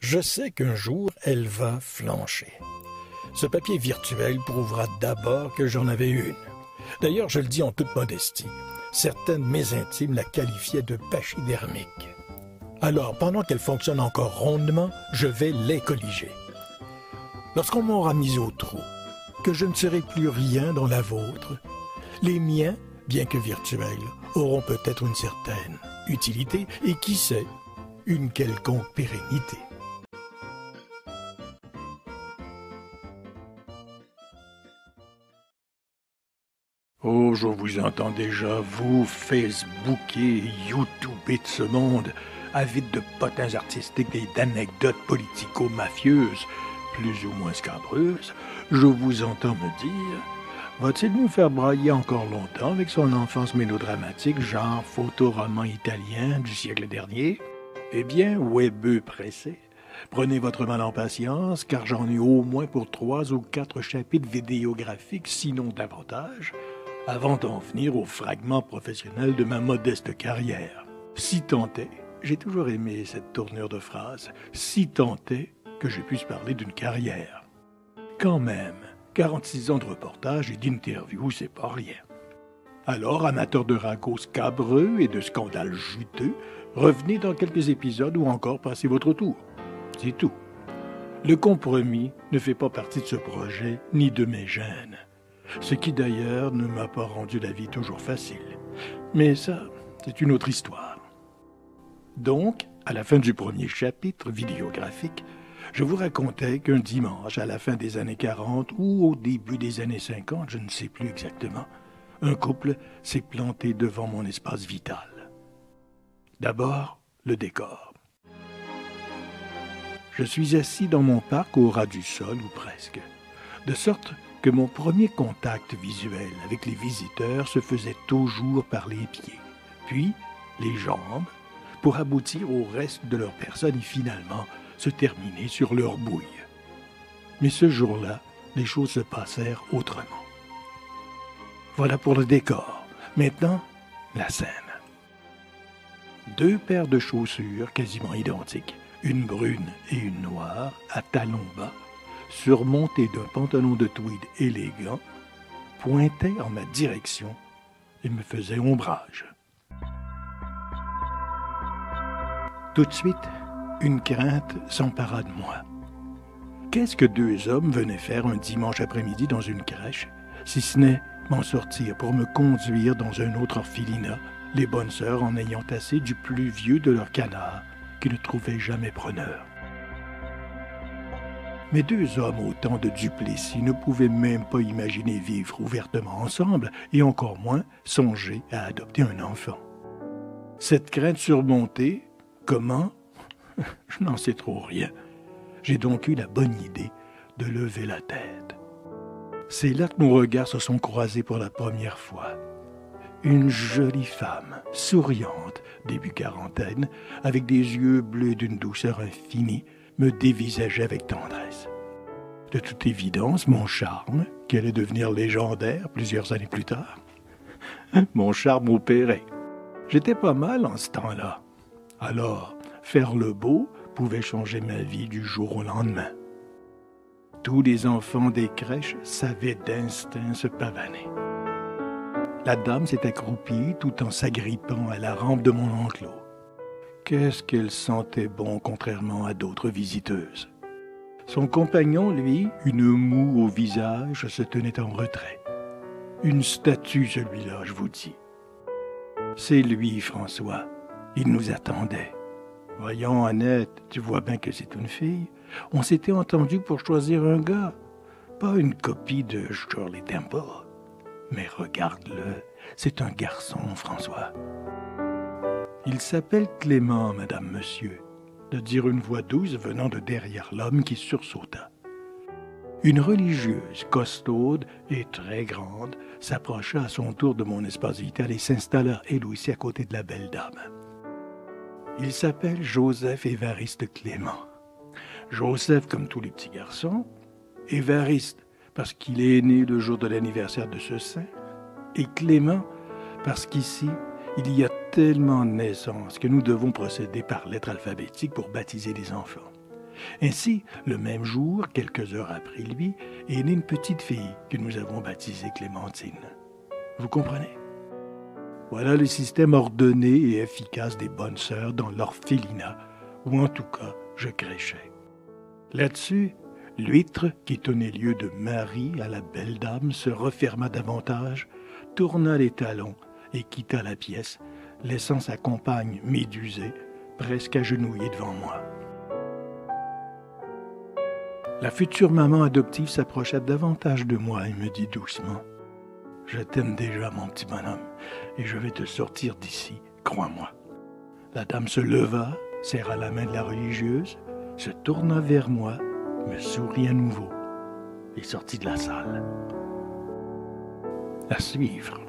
Je sais qu'un jour, elle va flancher. Ce papier virtuel prouvera d'abord que j'en avais une. D'ailleurs, je le dis en toute modestie, certains de mes intimes la qualifiaient de pachydermique. Alors, pendant qu'elle fonctionne encore rondement, je vais les colliger. Lorsqu'on m'aura mis au trou, que je ne serai plus rien dans la vôtre, les miens, bien que virtuels, auront peut-être une certaine utilité et qui sait, une quelconque pérennité. Oh, je vous entends déjà, vous, Facebooker, YouTuber de ce monde, avides de potins artistiques et d'anecdotes politico-mafieuses, plus ou moins scabreuses, je vous entends me dire, va-t-il nous faire brailler encore longtemps avec son enfance mélodramatique, genre photoroman italien du siècle dernier? Eh bien, webeux pressé, prenez votre mal en patience, car j'en ai au moins pour 3 ou 4 chapitres vidéographiques, sinon davantage, avant d'en venir aux fragments professionnels de ma modeste carrière. Si tant est, j'ai toujours aimé cette tournure de phrase, si tant est que je puisse parler d'une carrière. Quand même, 46 ans de reportage et d'interviews, c'est pas rien. Alors, amateurs de ragots scabreux et de scandales juteux, revenez dans quelques épisodes ou encore passez votre tour. C'est tout. Le compromis ne fait pas partie de ce projet ni de mes gènes. Ce qui d'ailleurs ne m'a pas rendu la vie toujours facile. Mais ça, c'est une autre histoire. Donc, à la fin du premier chapitre vidéographique, je vous racontais qu'un dimanche, à la fin des années 40 ou au début des années 50, je ne sais plus exactement, un couple s'est planté devant mon espace vital. D'abord, le décor. Je suis assis dans mon parc au ras du sol, ou presque, de sorte que mon premier contact visuel avec les visiteurs se faisait toujours par les pieds, puis les jambes, pour aboutir au reste de leur personne et finalement se terminer sur leur bouille. Mais ce jour-là, les choses se passèrent autrement. Voilà pour le décor. Maintenant, la scène. 2 paires de chaussures quasiment identiques, une brune et une noire, à talons bas, surmontées d'un pantalon de tweed élégant, pointaient en ma direction et me faisaient ombrage. Tout de suite, une crainte s'empara de moi. Qu'est-ce que 2 hommes venaient faire un dimanche après-midi dans une crèche, si ce n'est m'en sortir pour me conduire dans un autre orphelinat, les bonnes sœurs en ayant assez du plus vieux de leurs canards, qui ne trouvaient jamais preneur. Mais 2 hommes au temps de Duplessis ne pouvaient même pas imaginer vivre ouvertement ensemble, et encore moins songer à adopter un enfant. Cette crainte surmontée, comment? Je n'en sais trop rien. J'ai donc eu la bonne idée de lever la tête. C'est là que nos regards se sont croisés pour la première fois. Une jolie femme, souriante, début quarantaine, avec des yeux bleus d'une douceur infinie, me dévisageait avec tendresse. De toute évidence, mon charme, qui allait devenir légendaire plusieurs années plus tard, mon charme opérait. J'étais pas mal en ce temps-là. Alors, faire le beau pouvait changer ma vie du jour au lendemain. Tous les enfants des crèches savaient d'instinct se pavaner. La dame s'est accroupie tout en s'agrippant à la rampe de mon enclos. Qu'est-ce qu'elle sentait bon contrairement à d'autres visiteuses. Son compagnon, lui, une moue au visage, se tenait en retrait. Une statue, celui-là, je vous dis. C'est lui, François. Il nous attendait. Voyons, Annette, tu vois bien que c'est une fille. On s'était entendu pour choisir un gars. Pas une copie de Shirley Temple. Mais regarde-le, c'est un garçon, François. Il s'appelle Clément, madame, monsieur, de dire une voix douce venant de derrière l'homme qui sursauta. Une religieuse, costaude et très grande, s'approcha à son tour de mon espace vital et s'installa elle aussi à côté de la belle dame. Il s'appelle Joseph Évariste Clément. Joseph comme tous les petits garçons, Évariste parce qu'il est né le jour de l'anniversaire de ce saint, et Clément parce qu'ici, il y a tellement de naissances que nous devons procéder par lettre alphabétique pour baptiser les enfants. Ainsi, le même jour, quelques heures après lui, est née une petite fille que nous avons baptisée Clémentine. Vous comprenez? Voilà le système ordonné et efficace des bonnes sœurs dans l'orphelinat, où en tout cas je crêchais. Là-dessus, l'huître, qui tenait lieu de mari à la belle dame, se referma davantage, tourna les talons et quitta la pièce, laissant sa compagne médusée, presque agenouillée devant moi. La future maman adoptive s'approcha davantage de moi et me dit doucement « Je t'aime déjà, mon petit bonhomme, et je vais te sortir d'ici, crois-moi. » La dame se leva, serra la main de la religieuse, se tourna vers moi, me sourit à nouveau et sortit de la salle. À suivre.